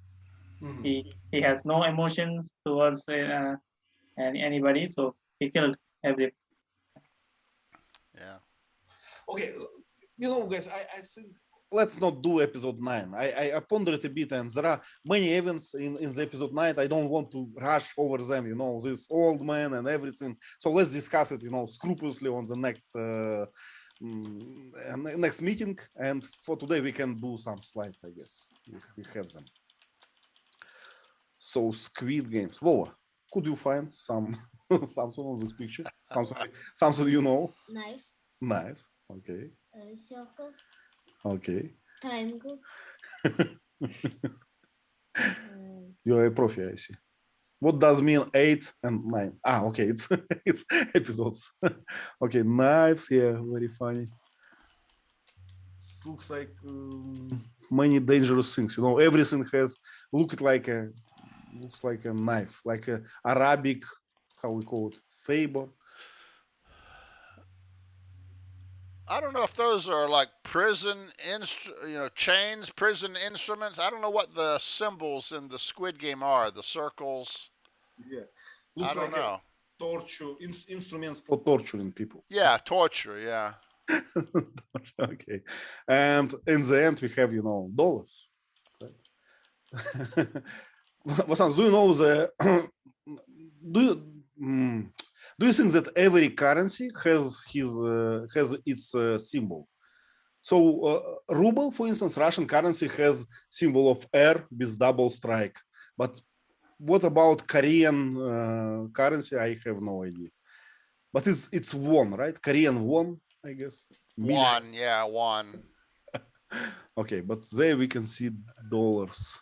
he has no emotions towards anybody, so he killed everybody. Yeah. Okay, guys, I think let's not do episode 9. I pondered a bit, and there are many events in the episode 9. I don't want to rush over them, this old man and everything. So let's discuss it, scrupulously on the next meeting. And for today, we can do some slides, I guess. We have them. So Squid Games. Whoa, could you find something on this picture? Something Nice. Okay. Circles. Okay. Triangles. You're a profi, I see. What does mean 8 and 9? Okay, it's episodes. Okay, knives. Yeah, very funny. It looks like many dangerous things. Everything looks like a knife, like a Arabic, how we call it, saber. I don't know if those are like prison chains, prison instruments. I don't know what the symbols in the Squid Game are. The circles. Yeah, looks I don't know. Torture instruments for torturing people. Yeah, torture. Yeah. Okay, and in the end we have dollars. Right? Vasanth, do you know do you think that every currency has its symbol? So ruble, for instance, Russian currency has symbol of R with double strike. But what about Korean currency? I have no idea. But it's won, right? Korean won, I guess. Won, yeah, won. Okay, but there we can see dollars.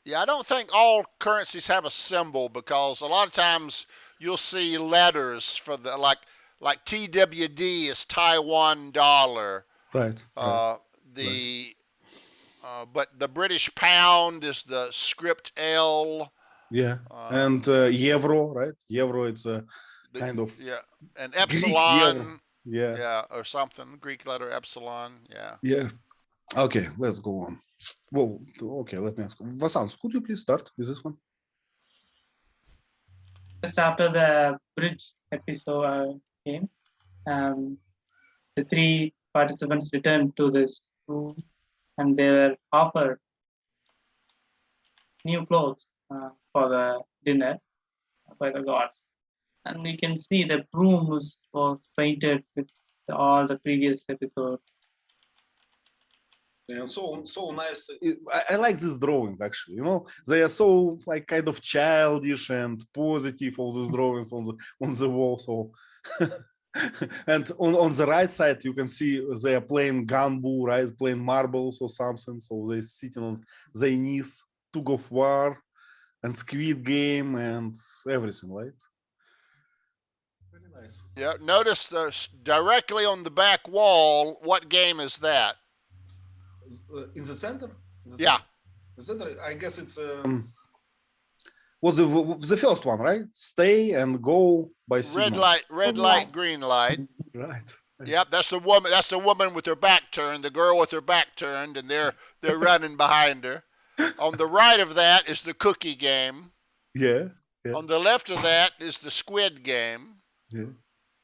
Yeah, I don't think all currencies have a symbol because a lot of times you'll see letters for the like TWD is Taiwan dollar. Right. But the British pound is the script L. Yeah. And euro, right? Euro, it's a kind of and epsilon. Yeah, or something. Greek letter epsilon. Yeah. Okay, let's go on. Well, okay, let me ask. Vasanth, could you please start with this one? Just after the bridge episode game, the 3 participants returned to this room and they were offered new clothes for the dinner by the gods. And we can see the room was painted with all the previous episodes. And so nice. I like these drawings actually. They are so like kind of childish and positive. All these drawings on the wall. So, and on the right side you can see they are playing gambu, right? Playing marbles or something. So they're sitting on their knees, tug of war, and Squid Game and everything, right? Very nice. Yeah. Notice directly on the back wall. What game is that? In the center? Yeah. The center, I guess it's what's the first one, right? Stay and go by signal. Red light, green light. Right. Yep, that's the woman. That's the woman with her back turned. The girl with her back turned, and they're running behind her. On the right of that is the cookie game. Yeah. On the left of that is the Squid Game. Yeah.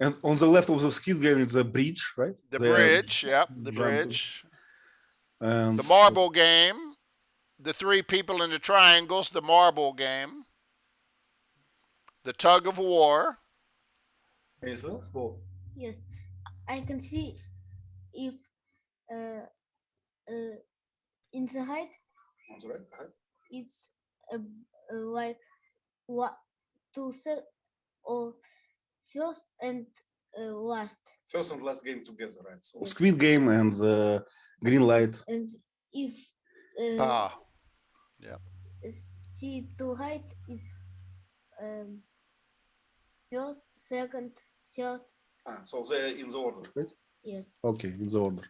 And on the left of the Squid Game, it's a bridge, right? The bridge, yep, the bridge. And the marble game. The three people in the triangles, the marble game. The tug of war. Yes, I can see if in the height it's like what to say or first and last. First and last game together, right? So Squid Game and the green light. And if Yeah. see to height it's first, second, third. So they're in the order, right? Yes. Okay, in the order.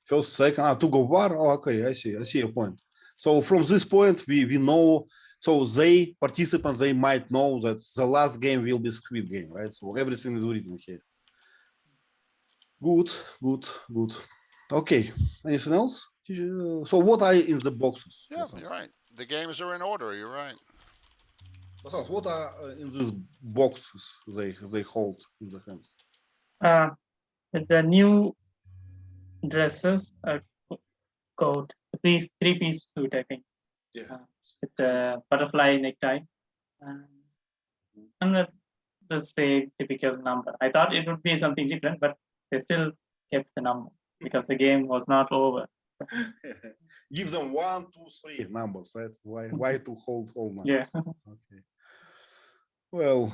First, second, tug of war. Oh, okay, I see your point. So from this point, we know. So they participants, they might know that the last game will be Squid Game, right? So everything is written here. Good. Okay, anything else? So what are in the boxes? Yeah, you're right. The games are in order. You're right. What are in these boxes they hold in the hands? The new dresses are coat, three-piece suit, I think. Yeah. With the butterfly necktie. And the same typical number. I thought it would be something different, but they still kept the number because the game was not over. Give them 1, 2, 3 numbers, right? Why to hold all numbers? Yeah. Okay. Well,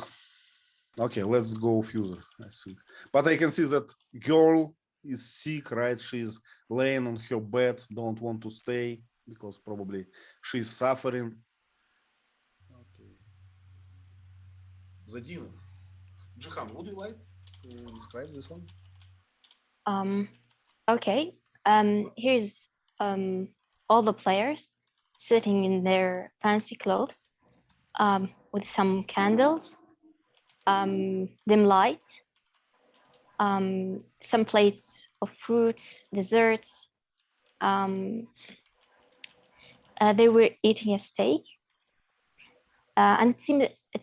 okay, let's go further, I think. But I can see that girl is sick, right? She's laying on her bed, don't want to stay because probably she's suffering. Okay. The dinner. Jehan, would you like to describe this one? Okay. Here's all the players sitting in their fancy clothes, with some candles, dim lights, some plates of fruits, desserts. They were eating a steak, and it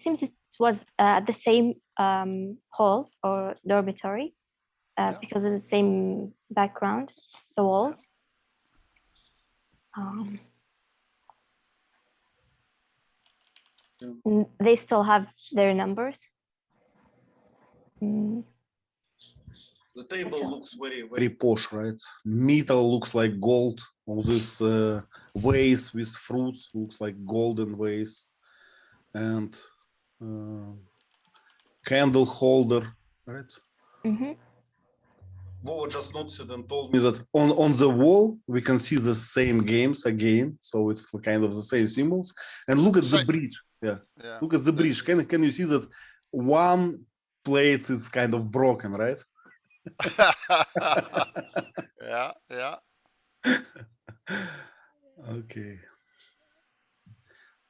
seems it was the same hall or dormitory, because of the same background, the walls. They still have their numbers. The table looks very posh, right? Metal looks like gold. All this vase with fruits looks like golden vase, and candle holder, right? Mm-hmm. Vova just noticed and told me that on the wall we can see the same games again, so it's kind of the same symbols. And look at the bridge. Yeah. Look at the bridge. Can you see that one plate is kind of broken, right? Yeah. Okay.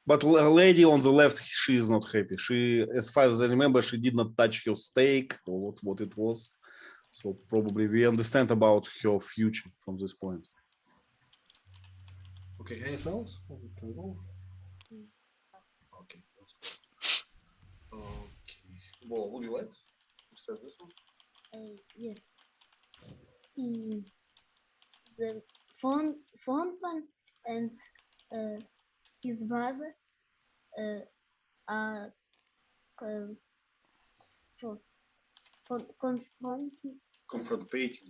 But a lady on the left, she is not happy. She, as far as I remember, she did not touch her steak or what it was. So probably we understand about her future from this point. Okay, anything else? Okay, let's go. Okay. Well, would you like to start this one? Yes. The fountain and his brother are confronting, right? Confrontating.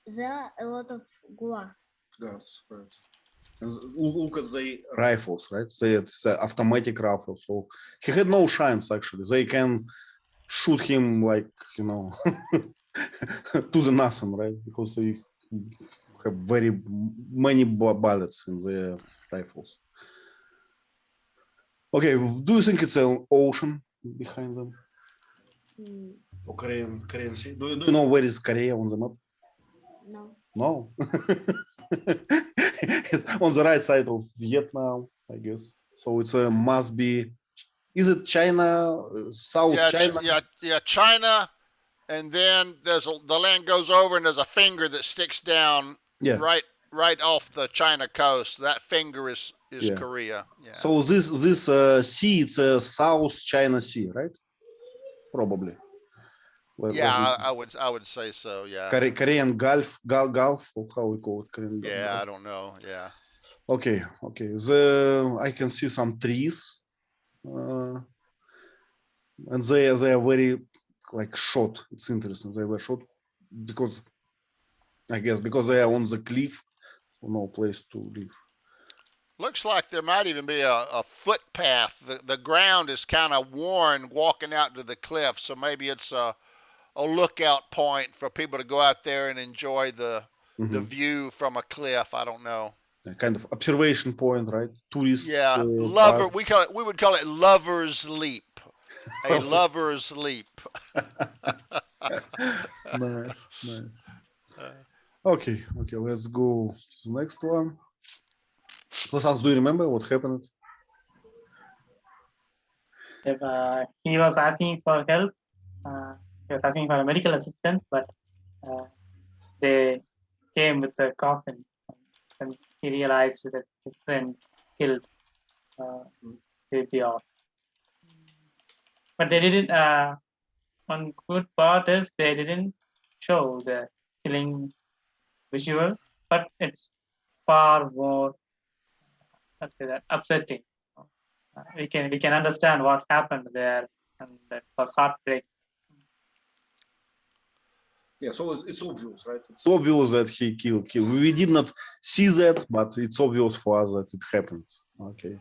There are a lot of guards. Guards, right. And look at the rifles, right? It's automatic rifles. So he had no chance actually. They can shoot him like, you know, to the nothing, right? Because they have very many bullets in their rifles. Okay, do you think it's an ocean behind them? Or Korean Sea? Do you know where is Korea on the map? No. No. it's on the right side of Vietnam, I guess. So it's must be. Is it China, South China? China, and then the land goes over, and there's a finger that sticks down right off the China coast. That finger is Korea. Yeah. So this sea, it's a South China Sea, right? Probably. I would say so. Yeah. Korean Gulf, or how we call it? Korean yeah, Gulf. I don't know. Yeah. Okay. I can see some trees, and they are very like short. It's interesting. They were short because they are on the cliff, so no place to live. Looks like there might even be a footpath. The ground is kind of worn walking out to the cliff, so maybe it's a lookout point for people to go out there and enjoy the view from a cliff. I don't know. A kind of observation point, right? Tourist. Yeah, we would call it lover's leap. A lover's leap. Nice. Okay, let's go to the next one. Vasanth, do you remember what happened? He was asking for help. He was asking for medical assistance, but they came with the coffin. And he realized that his friend killed P.F. But they didn't. One good part is they didn't show the killing visual, but it's far more, let's say that, upsetting. We can understand what happened there, and that was heartbreaking. Yeah, so it's obvious, right? It's obvious that he killed. We did not see that, but it's obvious for us that it happened. Okay.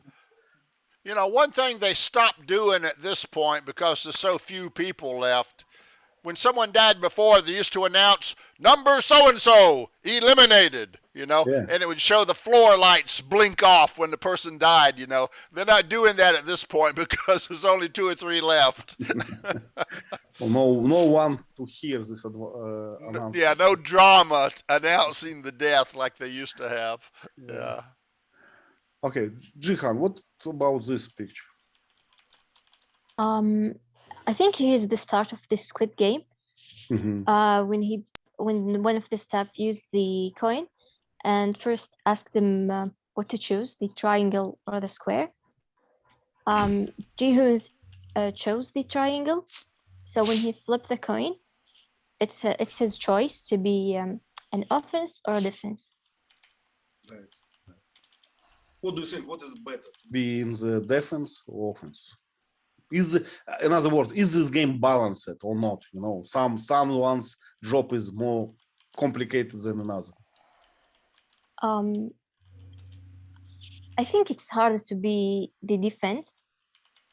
You know, one thing they stopped doing at this point because there's so few people left. When someone died before, they used to announce number so-and-so eliminated, and it would show the floor lights blink off when the person died, They're not doing that at this point because there's only 2 or 3 left. Well, no one to hear this announcement. Yeah, no drama announcing the death like they used to have. Yeah. Okay, Gi-hun, what about this picture? I think it is the start of this Squid Game. When one of the staff used the coin and first asked them what to choose, the triangle or the square. Gi-hun chose the triangle. So when he flipped the coin, it's his choice to be an offense or a defense. Right. What do you think? What is better, to be in the defense or offense? In other words, is this game balanced or not? Someone's job is more complicated than another. I think it's harder to be the defense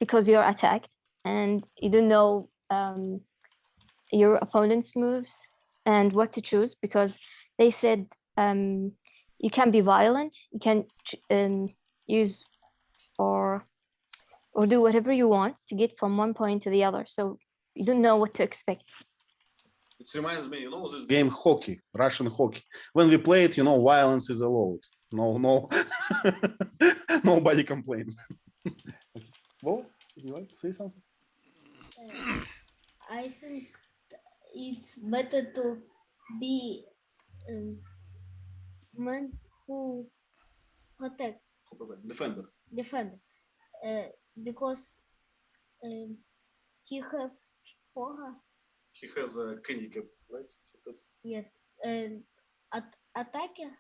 because you're attacked and you don't know your opponent's moves and what to choose, because they said you can be violent, you can use or do whatever you want to get from one point to the other. So you don't know what to expect. It reminds me, this game hockey, Russian hockey. When we play it, violence is allowed. No, nobody complains. Well, would you like to say something? I think it's better to be man who protect. Defender. Because he have He has a handicap, right? Yes, attacker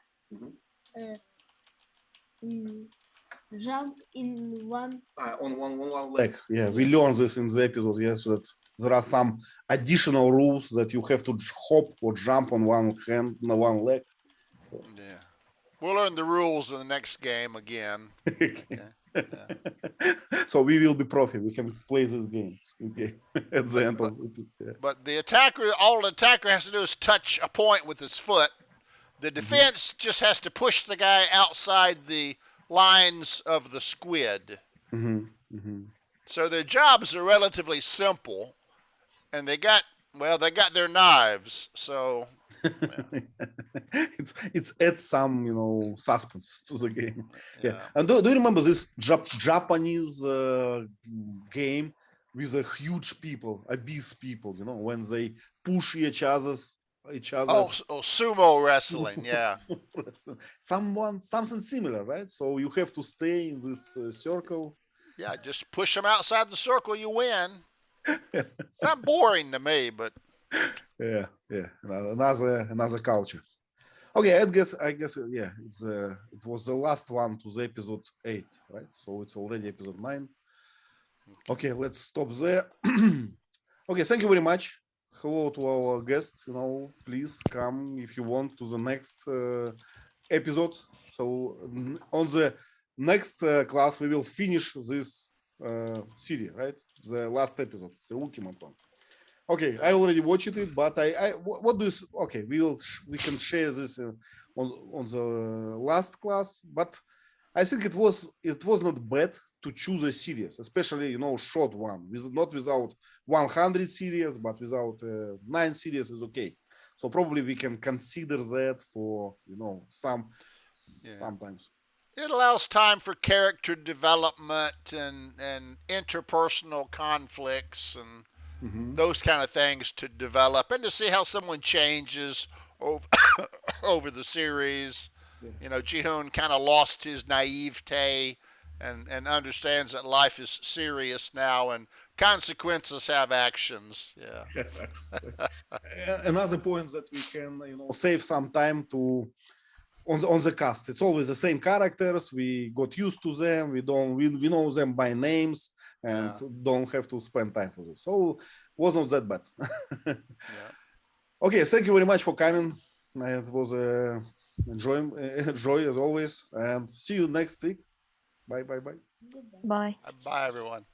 jump in one on one leg. Yeah, we learned this in the episode. Yes, that there are some additional rules that you have to hop or jump on one hand, on one leg. Yeah, we'll learn the rules in the next game again. Yeah. So we will be profi. We can play this game at the end of it. Yeah. But all the attacker has to do is touch a point with his foot. The defense just has to push the guy outside the lines of the squid. So their jobs are relatively simple, and they got their knives. So It's adds some suspense to the game. Yeah. And do you remember this Japanese game with a huge people, obese people, when they push each other. Oh, sumo wrestling, yeah. Something similar, right? So you have to stay in this circle. Yeah, just push them outside the circle, you win. It's not boring to me, but yeah, another culture. Okay, I guess yeah, it was the last one to the episode 8, right? So it's already episode 9. Okay, let's stop there. Okay, thank you very much. Hello to our guest. Please come if you want to the next episode. So on the next class, we will finish this series, right? The last episode, the ultimate one. Okay, I already watched it, but what do you? Okay, we can share this on the last class, but I think it was not bad to choose a series, especially short one, not without 100 series, but without 9 series is okay. So probably we can consider that for sometimes. It allows time for character development and interpersonal conflicts and those kind of things to develop, and to see how someone changes over the series. Yeah. Gi-hun kind of lost his naivete and understands that life is serious now and consequences have actions. Yeah. Another point that we can save some time to on the cast. It's always the same characters. We got used to them. We know them by names and don't have to spend time for this. So was not that bad. Yeah. Okay, thank you very much for coming. It was a joy as always, and see you next week. Bye. Bye. Bye, everyone.